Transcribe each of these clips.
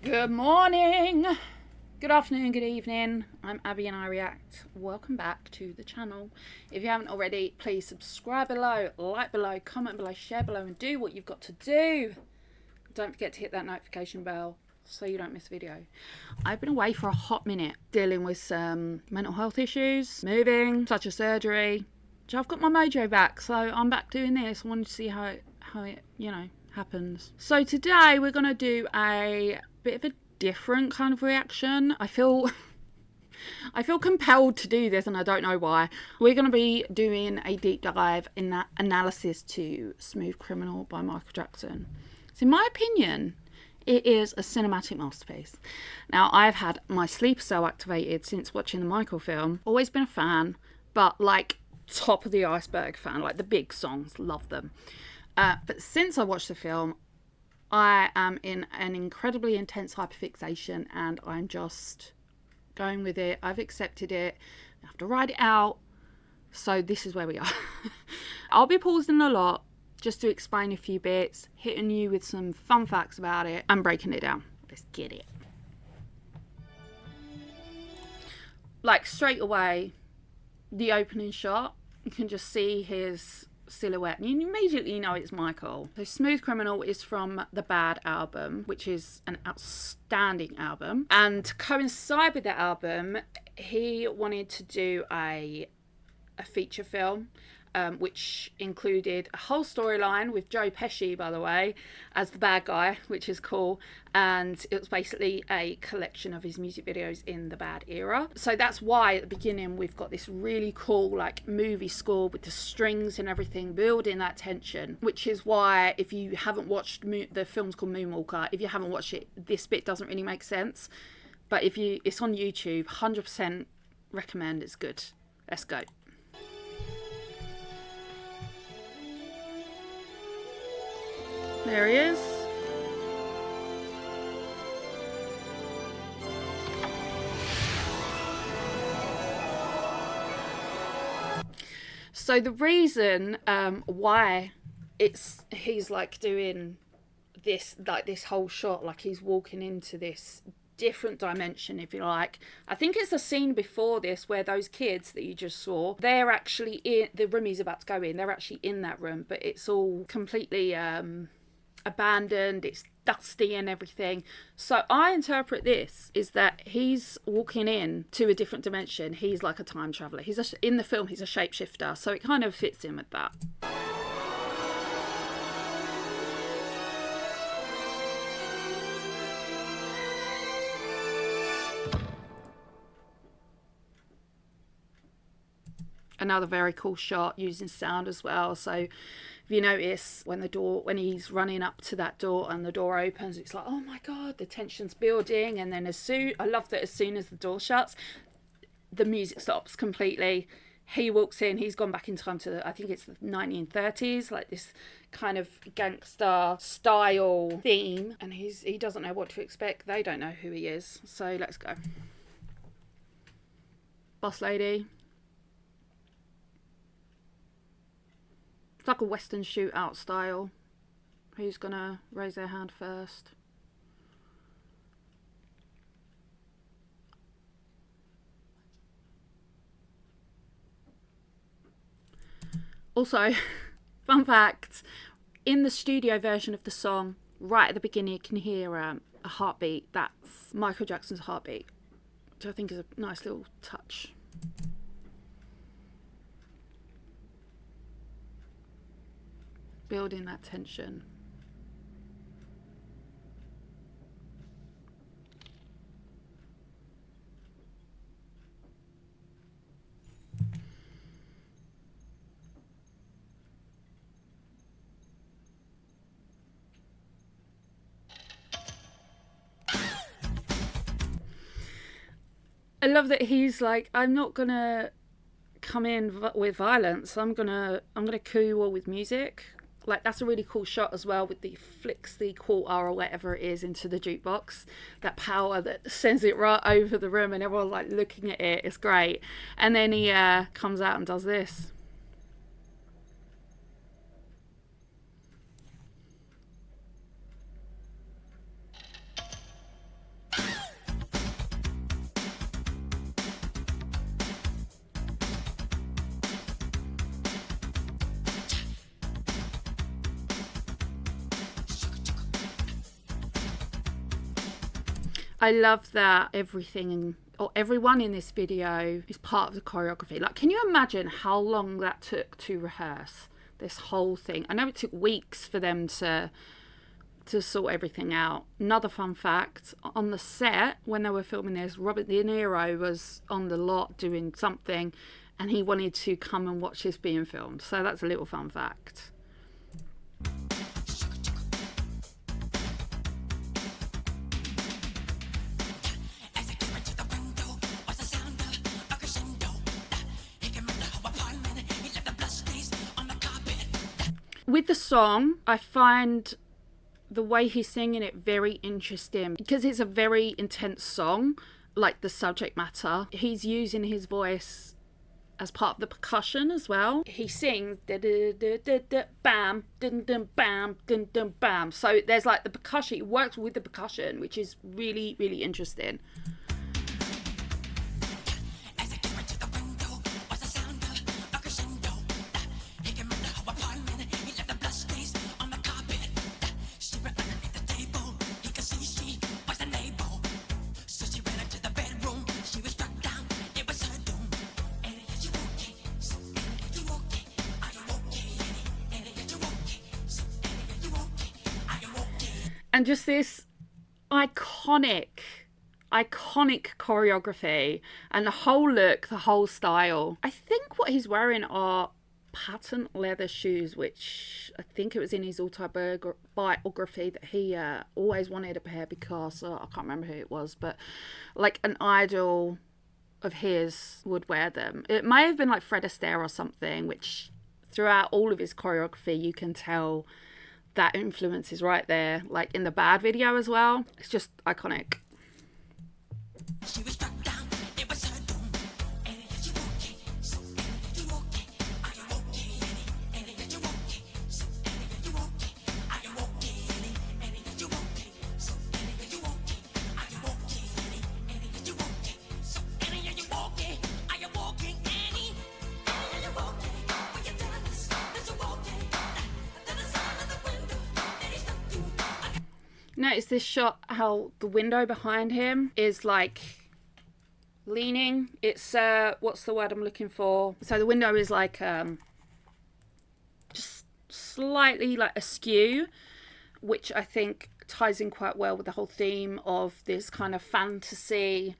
Good morning, good afternoon, good evening. I'm Abby and I React. Welcome back to the channel. If you haven't already, please subscribe below, like below, comment below, share below, and do what you've got to do. Don't forget to hit that notification bell so you don't miss a video. I've been away for a hot minute dealing with some mental health issues, moving, such as surgery. So I've got my mojo back, so I'm back doing this. I wanted to see how it happens. So today we're going to do a bit of a different kind of reaction. I feel compelled to do this and I don't know why. We're going to be doing a deep dive in that analysis to Smooth Criminal by Michael Jackson. So in my opinion, it is a cinematic masterpiece. Now, I've had my sleeper cell activated since watching the Michael film. Always been a fan, but like top of the iceberg fan, like the big songs, love them. But since I watched the film, I am in an incredibly intense hyperfixation and I'm just going with it. I've accepted it. I have to ride it out. So this is where we are. I'll be pausing a lot just to explain a few bits, hitting you with some fun facts about it and breaking it down. Let's get it. Like straight away, the opening shot, you can just see his silhouette and you immediately know it's Michael. So Smooth Criminal is from the Bad album, which is an outstanding album, and to coincide with that album he wanted to do a feature film, which included a whole storyline with Joe Pesci, by the way, as the bad guy, which is cool. And it was basically a collection of his music videos in the Bad era. So that's why at the beginning we've got this really cool like movie score with the strings and everything, building that tension. Which is why if you haven't watched the film's called Moonwalker, if you haven't watched it, this bit doesn't really make sense. But it's on YouTube, 100% recommend. It's good. Let's go. There he is. So the reason why he's like doing this, like this whole shot, like he's walking into this different dimension, if you like. I think it's a scene before this where those kids that you just saw, they're actually in the room he's about to go in. They're actually in that room, but it's all completely abandoned, it's dusty and everything. So I interpret this is that he's walking in to a different dimension. He's like a time traveler. In the film he's a shapeshifter, so it kind of fits in with that. Another very cool shot using sound as well. So if you notice when he's running up to that door and the door opens, it's like, oh my god, the tension's building. And then I love that as soon as the door shuts, the music stops completely. He walks in, he's gone back in time to I think it's the 1930s, like this kind of gangster style theme, and he doesn't know what to expect. They don't know who he is. So let's go. Boss lady. It's like a Western shootout style. Who's gonna raise their hand first? Also, fun fact, in the studio version of the song, right at the beginning you can hear a heartbeat. That's Michael Jackson's heartbeat, which I think is a nice little touch. Building that tension. I love that he's like, I'm not gonna come in with violence. I'm gonna coo you all with music. Like, that's a really cool shot as well, with the flicks the quarter or whatever it is into the jukebox. That power that sends it right over the room and everyone's like looking at it. It's great. And then he comes out and does this. I love that everyone in this video is part of the choreography. Like, can you imagine how long that took to rehearse this whole thing? I know it took weeks for them to sort everything out. Another fun fact, on the set when they were filming this, Robert De Niro was on the lot doing something and he wanted to come and watch this being filmed. So that's a little fun fact. With the song, I find the way he's singing it very interesting because it's a very intense song, like the subject matter. He's using his voice as part of the percussion as well. He sings da da da da da bam dun dun bam dun dun bam. So there's like the percussion. It works with the percussion, which is really, really interesting. And just this iconic choreography and the whole look, the whole style. I think what he's wearing are patent leather shoes, which I think it was in his autobiography that he always wanted a pair because I can't remember who it was, but like an idol of his would wear them. It may have been like Fred Astaire or something, which throughout all of his choreography you can tell that influence is right there, like in the Bad video as well. It's just iconic. She was struck down, it was her doom. And you okay? So you okay? Are you okay? And you okay? So you okay? Are you okay? And you okay? So you okay? Are you okay? And you okay? So you okay? Are you walking Annie? And you okay? Will you tell us that you okay? To the side of the window that he stuck to. Notice this shot, how the window behind him is like leaning. It's what's the word I'm looking for? So the window is like just slightly like askew, which I think ties in quite well with the whole theme of this kind of fantasy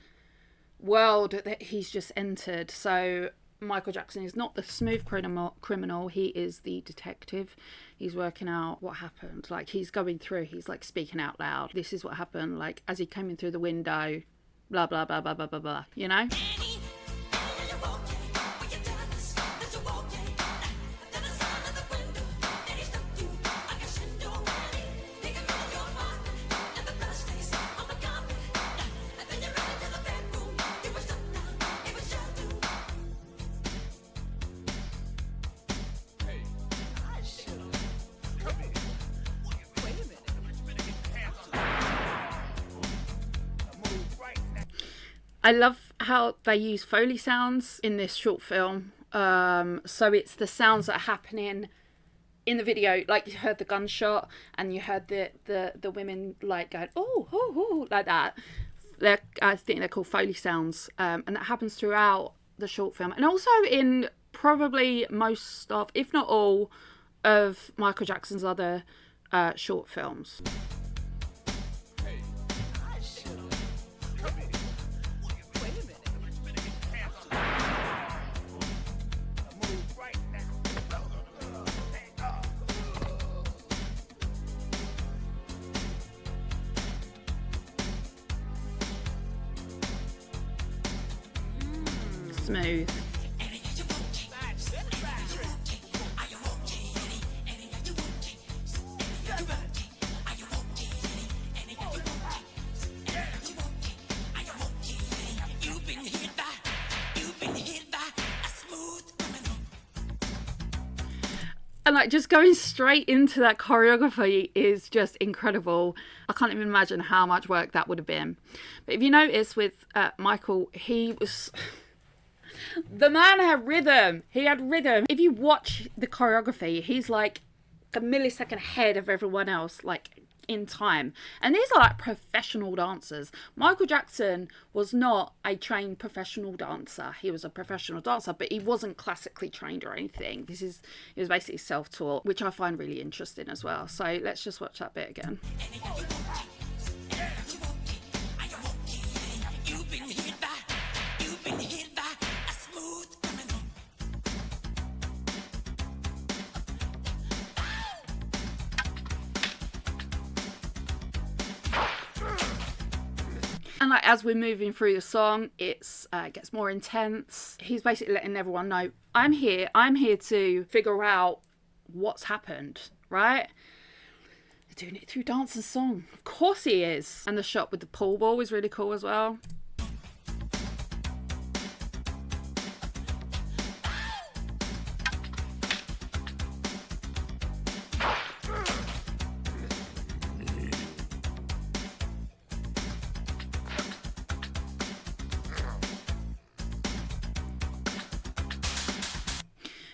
world that he's just entered. So Michael Jackson is not the smooth criminal, he is the detective. He's working out what happened. Like, he's going through, he's like speaking out loud. This is what happened, like as he came in through the window, blah blah blah blah blah blah blah, you know? I love how they use Foley sounds in this short film. So it's the sounds that are happening in the video. Like, you heard the gunshot and you heard the women like going, oh, oh, oh, like that. I think they're called Foley sounds. And that happens throughout the short film. And also in probably most of, if not all, of Michael Jackson's other short films. Smooth. And like, just going straight into that choreography is just incredible. I can't even imagine how much work that would have been. But if you notice with Michael, he was... the man had rhythm. He had rhythm. If you watch the choreography, he's like a millisecond ahead of everyone else. Like, in time. And these are like professional dancers. Michael Jackson was not a trained professional dancer. He was a professional dancer, but he wasn't classically trained or anything. He was basically self-taught, which I find really interesting as well. So let's just watch that bit again. And like as we're moving through the song, it gets more intense. He's basically letting everyone know, I'm here to figure out what's happened, right? They're doing it through dance and song. Of course he is. And the shot with the pool ball is really cool as well.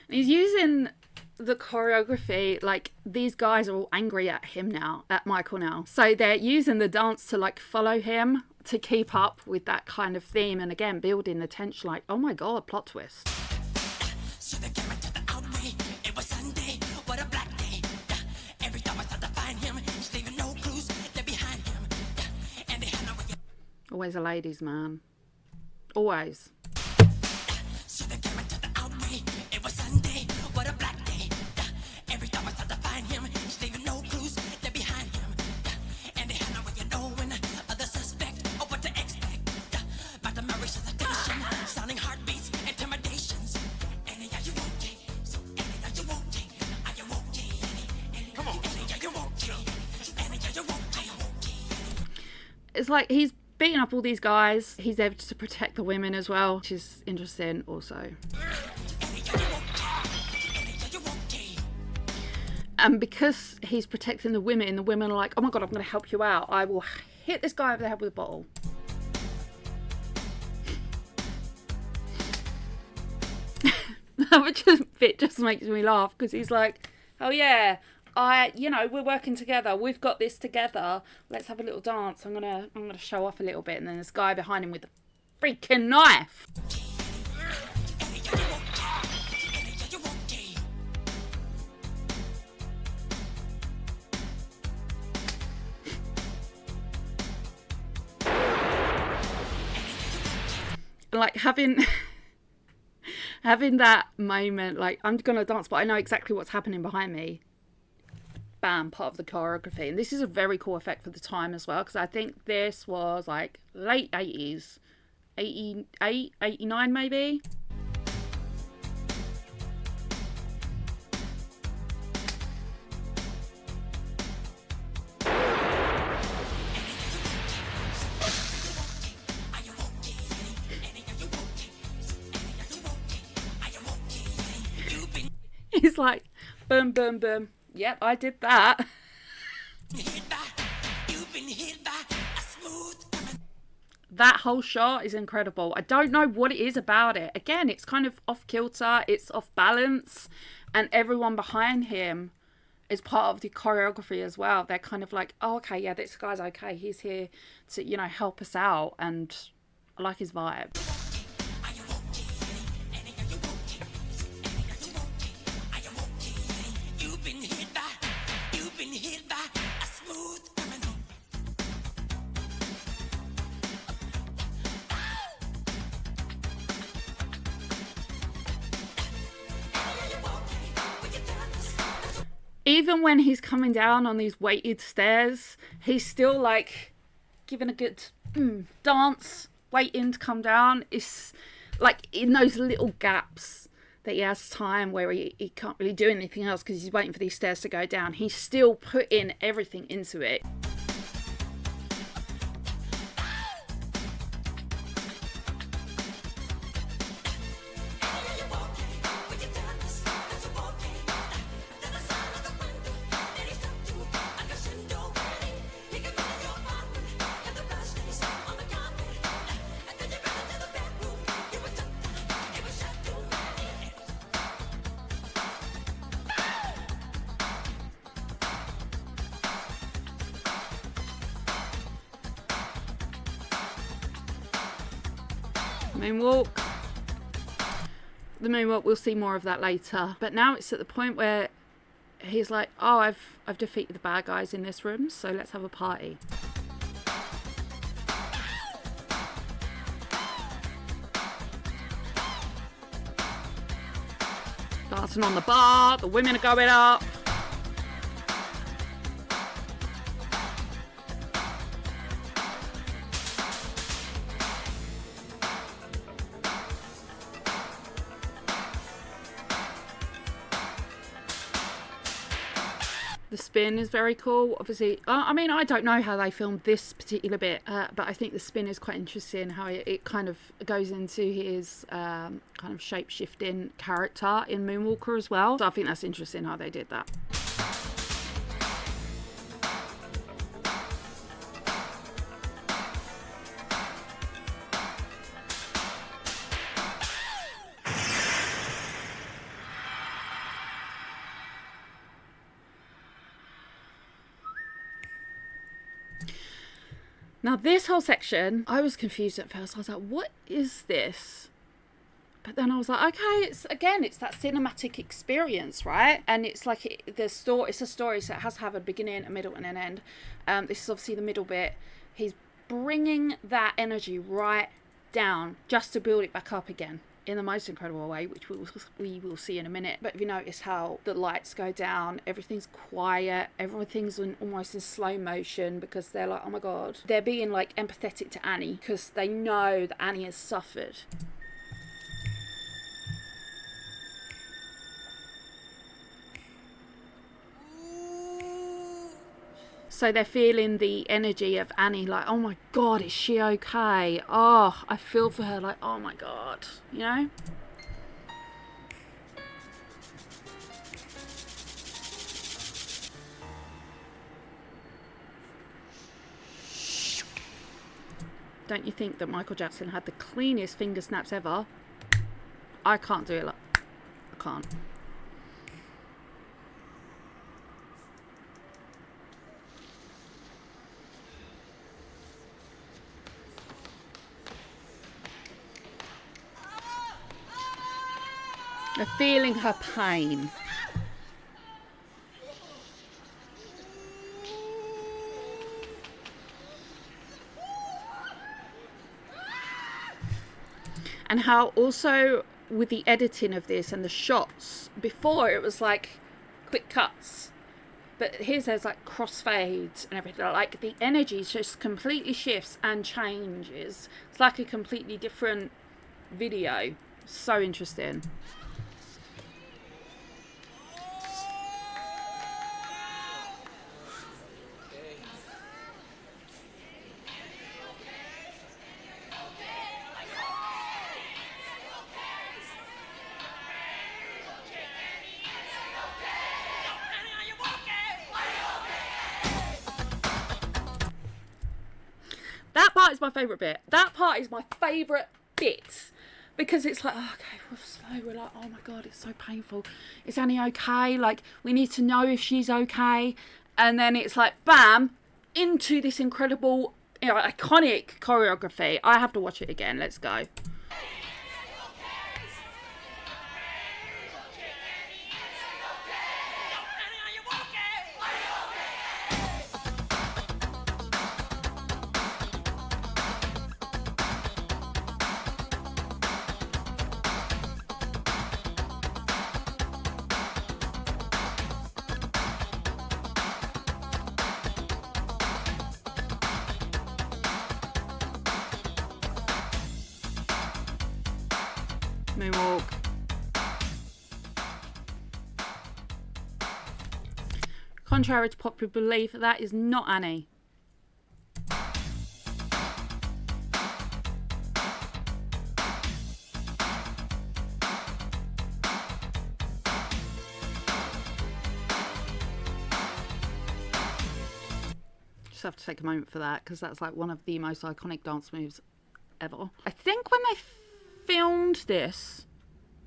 He's using the choreography, like these guys are all angry at him now, at Michael now. So they're using the dance to like follow him, to keep up with that kind of theme. And again, building the tension like, oh my God, plot twist. So they came into the outway. It was Sunday, what a black day. Every time I tried to find him, he's leaving no clues, they're behind him. And they had no way. Always a ladies' man. Always. So they came into the outway. It was Sunday, what a black day. Every time I tried to find him, he's leaving no clues, they're behind him. And they had no way of knowing the suspect or what to expect. But the marriage hesitation, sounding heartbeats, intimidations. And yeah, you won't take. So and you won't take. I you won't take. Come on. And yeah, you won't take. And yeah, you won't take. It's like he's beating up all these guys. He's able to protect the women as well, which is interesting also. And because he's protecting the women are like, oh my God, I'm going to help you out. I will hit this guy over the head with a bottle. That bit just makes me laugh because he's like, oh yeah, we're working together. We've got this together. Let's have a little dance. I'm gonna show off a little bit. And then this guy behind him with the freaking knife. Like having that moment, like I'm gonna dance, but I know exactly what's happening behind me. Bam, part of the choreography. And this is a very cool effect for the time as well, because I think this was like late 80s, 88, 89 maybe. He's like, boom, boom, boom. Yep, I did that. That whole shot is incredible. I don't know what it is about it. Again, it's kind of off kilter, it's off balance, and everyone behind him is part of the choreography as well. They're kind of like, oh, okay, yeah, this guy's okay. He's here to, help us out, and I like his vibe. Even when he's coming down on these weighted stairs, he's still like giving a good dance, waiting to come down. It's like in those little gaps that he has time where he can't really do anything else because he's waiting for these stairs to go down. He's still putting everything into it. Moonwalk. The moonwalk, we'll see more of that later. But now it's at the point where he's like, oh, I've defeated the bad guys in this room, so let's have a party. Dancing on the bar, the women are going up. The spin is very cool. Obviously, I mean, I don't know how they filmed this particular bit, but I think the spin is quite interesting, how it kind of goes into his kind of shape-shifting character in Moonwalker as well. So I think that's interesting how they did that. Now this whole section, I was confused at first. I was like, what is this? But then I was like, okay, it's that cinematic experience, right? And it's like it's a story, so it has to have a beginning, a middle, and an end. This is obviously the middle bit. He's bringing that energy right down just to build it back up again in the most incredible way, which we will see in a minute. But if you notice how the lights go down, everything's quiet, everything's almost in slow motion, because they're like, oh my god, they're being like empathetic to Annie because they know that Annie has suffered. So they're feeling the energy of Annie, like, oh my god, is she okay? Oh, I feel for her, like, oh my god, you know? Don't you think that Michael Jackson had the cleanest finger snaps ever? I can't do it like, I can't. They're feeling her pain. And how also with the editing of this and the shots, before it was like quick cuts, but here's there's like crossfades and everything. Like the energy just completely shifts and changes. It's like a completely different video. So interesting. That part is my favourite bit. That part is my favourite bit. Because it's like, oh, okay, we're slow. We're like, oh my god, it's so painful. Is Annie okay? Like, we need to know if she's okay. And then it's like, bam, into this incredible, iconic choreography. I have to watch it again. Let's go. Moonwalk. Contrary to popular belief, that is not Annie. Just have to take a moment for that, because that's like one of the most iconic dance moves ever. I think when they filmed this,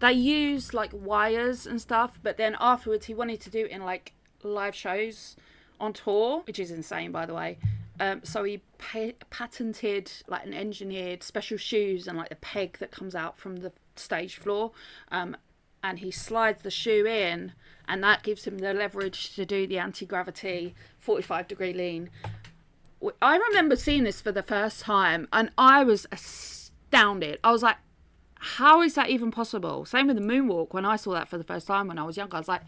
they used like wires and stuff, but then afterwards he wanted to do it in like live shows on tour, which is insane, by the way. So he patented like an engineered special shoes and like the peg that comes out from the stage floor. And he slides the shoe in, and that gives him the leverage to do the anti-gravity 45-degree lean. I remember seeing this for the first time, and I was astounded. I was like, how is that even possible? Same with the moonwalk. When I saw that for the first time when I was younger, I was like,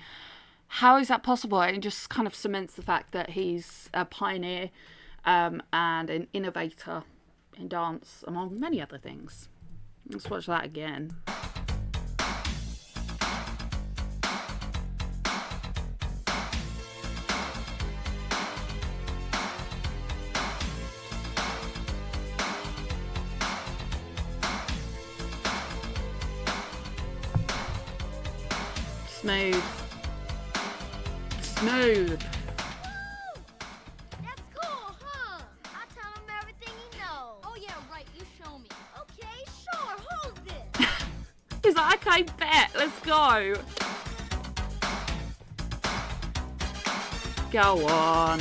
how is that possible? And it just kind of cements the fact that he's a pioneer and an innovator in dance, among many other things. Let's watch that again. Smooth. Smooth. That's cool, huh? I'll tell him everything he knows. Oh, yeah, right. You show me. Okay, sure. Hold this. He's like, okay, bet. Let's go. Go on.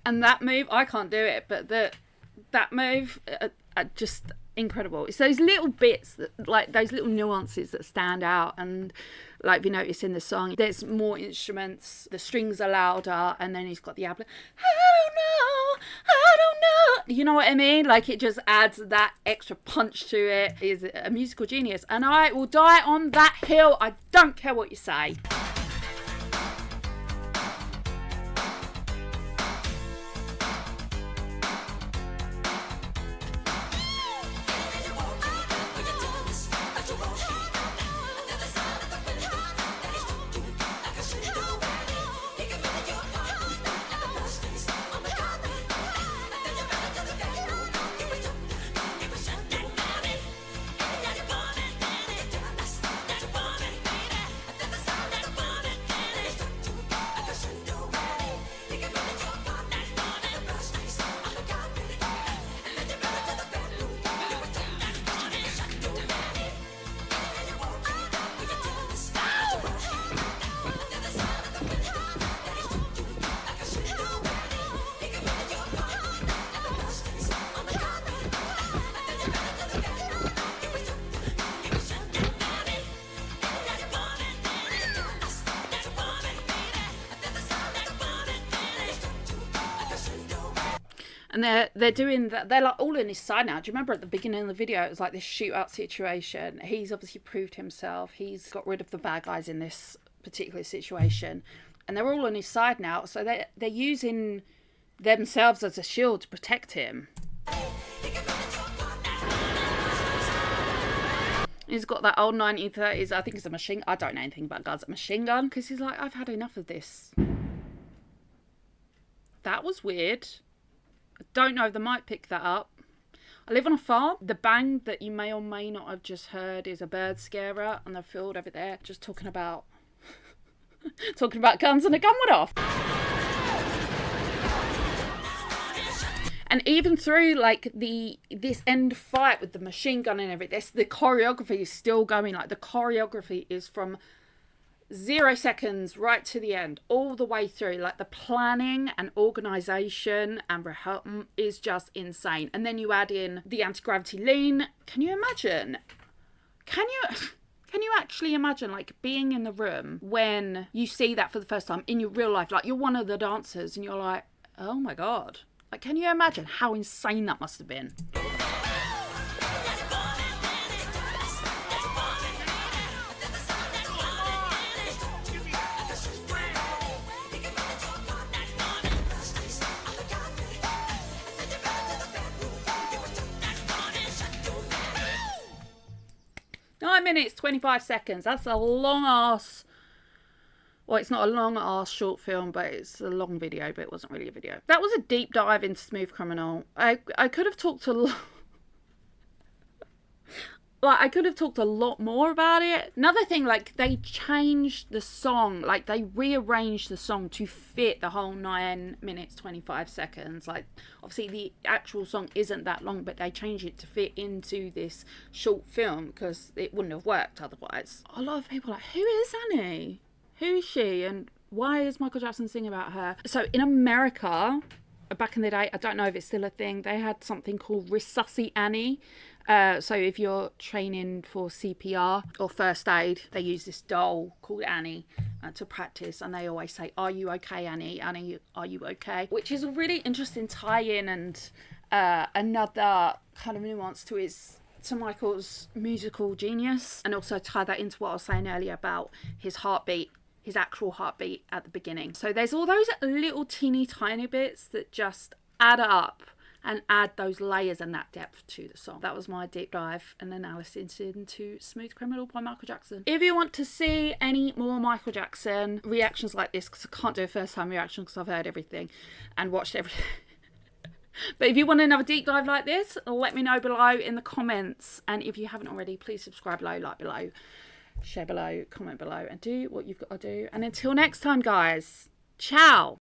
And that move, I can't do it, but that move, just incredible. It's those little bits, that, like those little nuances that stand out. And like we notice in the song, there's more instruments, the strings are louder, and then he's got the I don't know. You know what I mean? Like it just adds that extra punch to it. He's a musical genius. And I will die on that hill. I don't care what you say. And they're doing that. They're like all in his side now. Do you remember at the beginning of the video, it was like this shootout situation. He's obviously proved himself. He's got rid of the bad guys in this particular situation, and they're all on his side now. So they're using themselves as a shield to protect him. He's got that old 1930s, I think it's a machine. I don't know anything about guns. A machine gun, because he's like, I've had enough of this. That was weird. I don't know if the mic picked that up. I live on a farm. The bang that you may or may not have just heard is a bird scarer on the field over there, just talking about talking about guns, and a gun went off. And even through like this end fight with the machine gun and everything, the choreography is still going. Like the choreography is from 0 seconds right to the end, all the way through. Like the planning and organisation and rehearsal is just insane. And then you add in the anti-gravity lean. Can you imagine? Can you actually imagine like being in the room when you see that for the first time in your real life? Like you're one of the dancers and you're like, oh my God. Like, can you imagine how insane that must have been? Minutes 25 seconds. That's a long ass Well, it's not a long ass short film, but it's a long video, but it wasn't really a video. That was a deep dive into Smooth Criminal. I could have talked a lot. Like, I could have talked a lot more about it. Another thing, like, they changed the song. Like, they rearranged the song to fit the whole 9 minutes, 25 seconds. Like, obviously, the actual song isn't that long, but they changed it to fit into this short film because it wouldn't have worked otherwise. A lot of people are like, who is Annie? Who is she? And why is Michael Jackson singing about her? So, in America, back in the day, I don't know if it's still a thing, they had something called Resusci Annie. So if you're training for CPR or first aid, they use this doll called Annie to practice, and they always say, "Are you okay, Annie? Annie, are you okay?" Which is a really interesting tie-in and another kind of nuance to Michael's musical genius, and also tie that into what I was saying earlier about his heartbeat, his actual heartbeat at the beginning. So there's all those little teeny tiny bits that just add up and add those layers and that depth to the song. That was my deep dive and analysis into Smooth Criminal by Michael Jackson. If you want to see any more Michael Jackson reactions like this, because I can't do a first time reaction because I've heard everything and watched everything. But if you want another deep dive like this, let me know below in the comments. And if you haven't already, please subscribe below, like below, share below, comment below, and do what you've got to do. And until next time, guys, ciao.